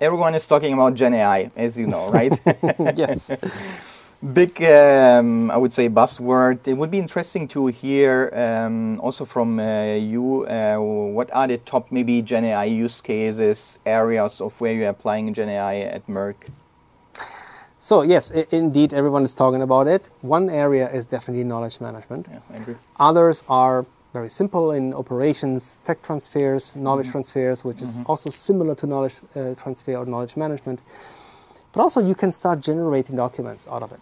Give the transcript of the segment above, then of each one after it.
everyone is talking about Gen AI, as you know, right? Yes. Big, I would say, buzzword. It would be interesting to hear also from you, what are the top maybe Gen AI use cases, areas of where you're applying Gen AI at Merck? So yes, indeed, everyone is talking about it. One area is definitely knowledge management. Yeah, I agree. Others are very simple in operations, tech transfers, knowledge transfers, which is also similar to knowledge transfer or knowledge management. But also you can start generating documents out of it.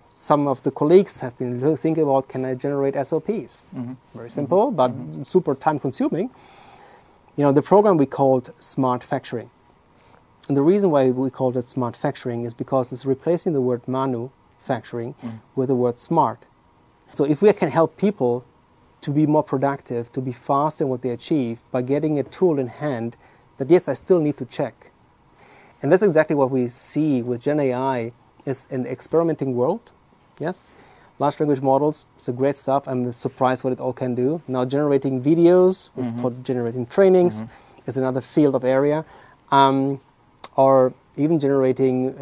Some of the colleagues have been thinking about, can I generate SOPs? Very simple, but super time consuming. You know, the program we called Smart Factoring. And the reason why we called it Smart Factoring is because it's replacing the word manufacturing with the word smart. So if we can help people to be more productive, to be faster in what they achieve by getting a tool in hand that, yes, I still need to check. And that's exactly what we see with Gen AI is an experimenting world. Yes, large language models, it's a great stuff. I'm surprised what it all can do. Now generating videos for generating trainings is another field of area. Or even generating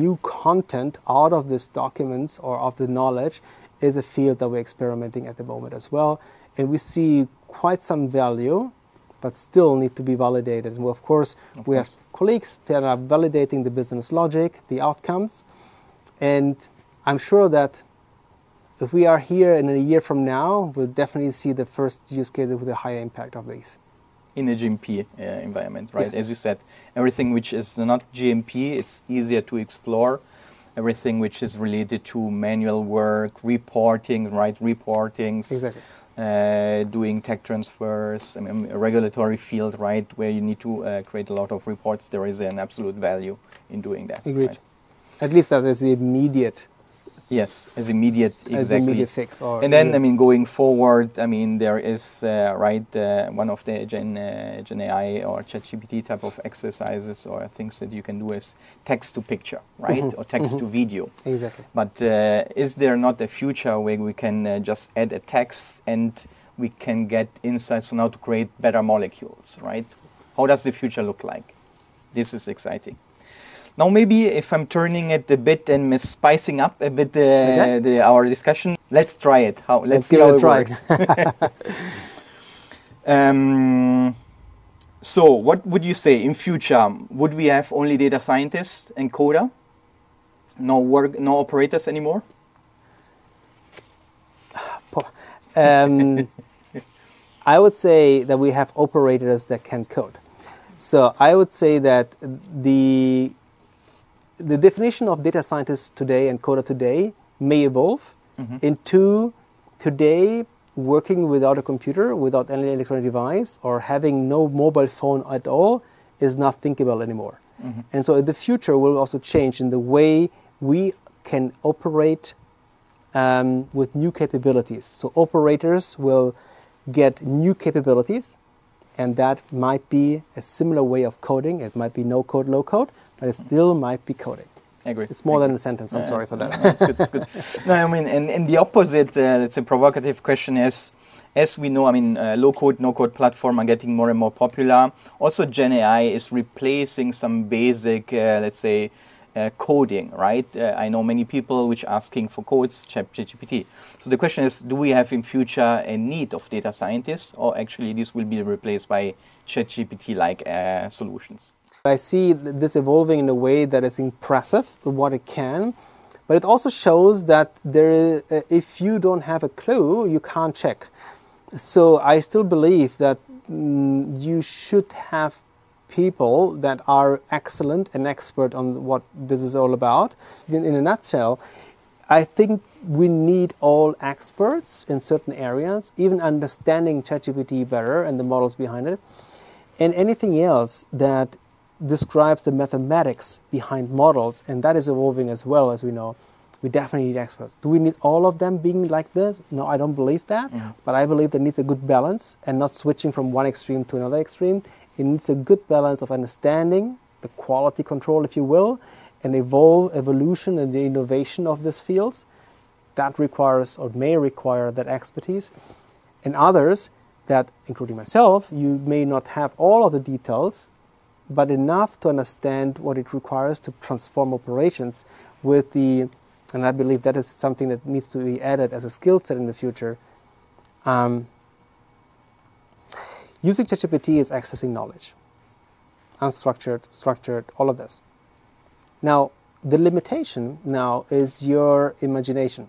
new content out of these documents or of the knowledge is a field that we're experimenting at the moment as well. And we see quite some value, but still need to be validated. And of course, we have colleagues that are validating the business logic, the outcomes. And I'm sure that if we are here in a year from now, we'll definitely see the first use cases with a higher impact of these. In a GMP environment, right? Yes. As you said, everything which is not GMP, it's easier to explore. Everything which is related to manual work, reporting, right? Reportings, Exactly. Doing tech transfers, I mean, a regulatory field, right? Where you need to create a lot of reports. There is an absolute value in doing that. Agreed. Right? At least that is the immediate. Yes, as immediate, exactly. As immediate fix. Or And then, I mean, going forward, I mean, there is, one of the Gen AI or ChatGPT type of exercises or things that you can do is text to picture, right? Or text to video. Exactly. But is there not a future where we can just add a text and we can get insights on how to create better molecules, right? How does the future look like? This is exciting. Now, maybe if I'm turning it a bit and spicing up a bit our discussion, let's try it. Let's see how it works. So, what would you say in future? Would we have only data scientists and coder? No operators anymore? I would say that we have operators that can code. So I would say that the definition of data scientist today and coder today may evolve into today working without a computer, without any electronic device, or having no mobile phone at all is not thinkable anymore. And so in the future will also change in the way we can operate with new capabilities. So operators will get new capabilities, and that might be a similar way of coding. It might be no code, low code, but it still might be coding. I agree. It's more than a sentence. I'm sorry for that. It's good. No, I mean, and the opposite, it's a provocative question is, as we know, I mean, low code, no code platform are getting more and more popular. Also, Gen AI is replacing some basic, let's say, coding, right? I know many people which are asking for codes, ChatGPT. So the question is, do we have in future a need of data scientists, or actually this will be replaced by ChatGPT-like solutions? I see this evolving in a way that is impressive, what it can, but it also shows that if you don't have a clue, you can't check. So I still believe that you should have people that are excellent and expert on what this is all about. In a nutshell, I think we need all experts in certain areas, even understanding ChatGPT better and the models behind it, and anything else that describes the mathematics behind models, and that is evolving as well, as we know. We definitely need experts. Do we need all of them being like this? No, I don't believe that, but I believe there needs a good balance and not switching from one extreme to another extreme. It needs a good balance of understanding, the quality control, if you will, and evolution and the innovation of these fields. That requires or may require that expertise. And others that, including myself, you may not have all of the details, but enough to understand what it requires to transform operations with the, and I believe that is something that needs to be added as a skill set in the future. Using ChatGPT is accessing knowledge, unstructured, structured, all of this. Now, the limitation now is your imagination.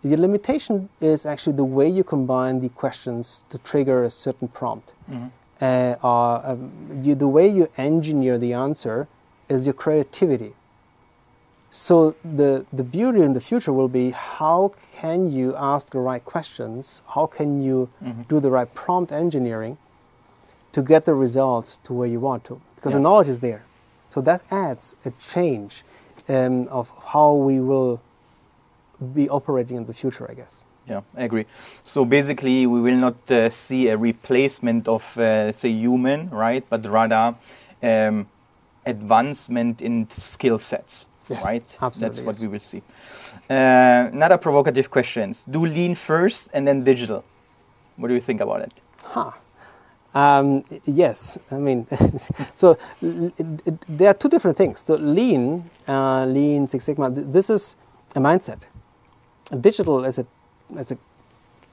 The limitation is actually the way you combine the questions to trigger a certain prompt. The way you engineer the answer is your creativity. So the beauty in the future will be, how can you ask the right questions? How can you do the right prompt engineering to get the results to where you want to? Because the knowledge is there. So that adds a change of how we will be operating in the future, I guess. Yeah, I agree. So basically, we will not see a replacement of, let's say, human, right? But rather advancement in skill sets, right? Absolutely. That's what we will see. Another provocative questions. Do lean first and then digital? What do you think about it? Yes, I mean, so there are two different things. So Lean Six Sigma, this is a mindset. Digital is a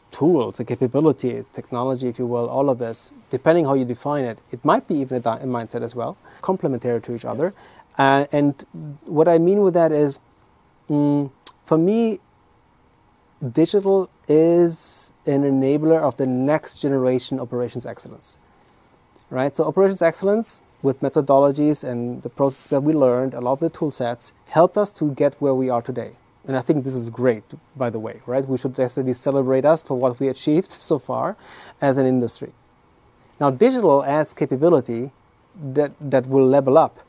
tool, it's a capability, it's technology, if you will, all of this, depending how you define it. It might be even a mindset as well, complementary to each other. And what I mean with that is, for me, digital is an enabler of the next generation operations excellence, right? So operations excellence with methodologies and the processes that we learned, a lot of the tool sets, helped us to get where we are today. And I think this is great, by the way, right? We should definitely celebrate us for what we achieved so far as an industry. Now, digital adds capability that will level up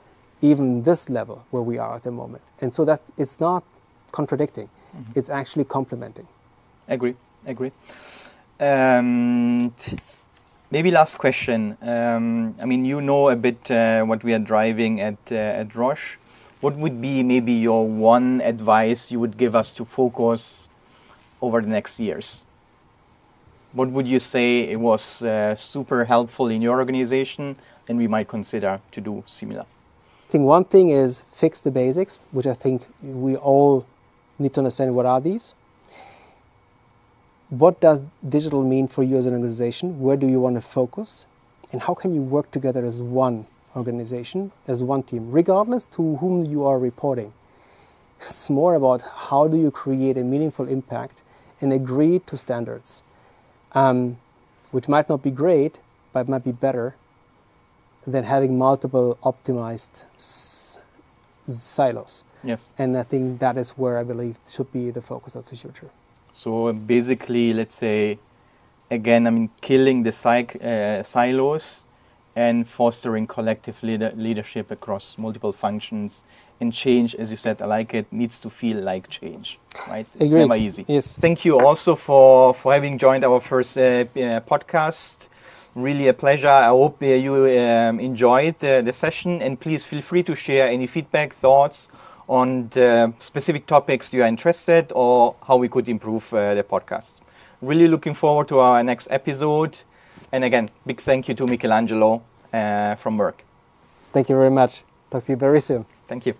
even this level where we are at the moment. And so that it's not contradicting, it's actually complementing. Agree. Maybe last question. I mean, you know a bit what we are driving at Roche. What would be maybe your one advice you would give us to focus over the next years? What would you say it was super helpful in your organization and we might consider to do similar? I think one thing is fix the basics, which I think we all need to understand. What are these? What does digital mean for you as an organization? Where do you want to focus? And how can you work together as one organization, as one team, regardless to whom you are reporting? It's more about how do you create a meaningful impact and agree to standards, which might not be great, but might be better than having multiple optimized silos. Yes. And I think that is where I believe should be the focus of the future. So basically, let's say, again, I mean, killing the silos and fostering collective leadership across multiple functions. And change, as you said, I like it, needs to feel like change, right? It's Agreed. never easy. Yes. Thank you also for having joined our first podcast. Really a pleasure. I hope you enjoyed the session, and please feel free to share any feedback, thoughts on the specific topics you are interested or how we could improve the podcast. Really looking forward to our next episode. And again, big thank you to Michelangelo from Merck. Thank you very much. Talk to you very soon. Thank you.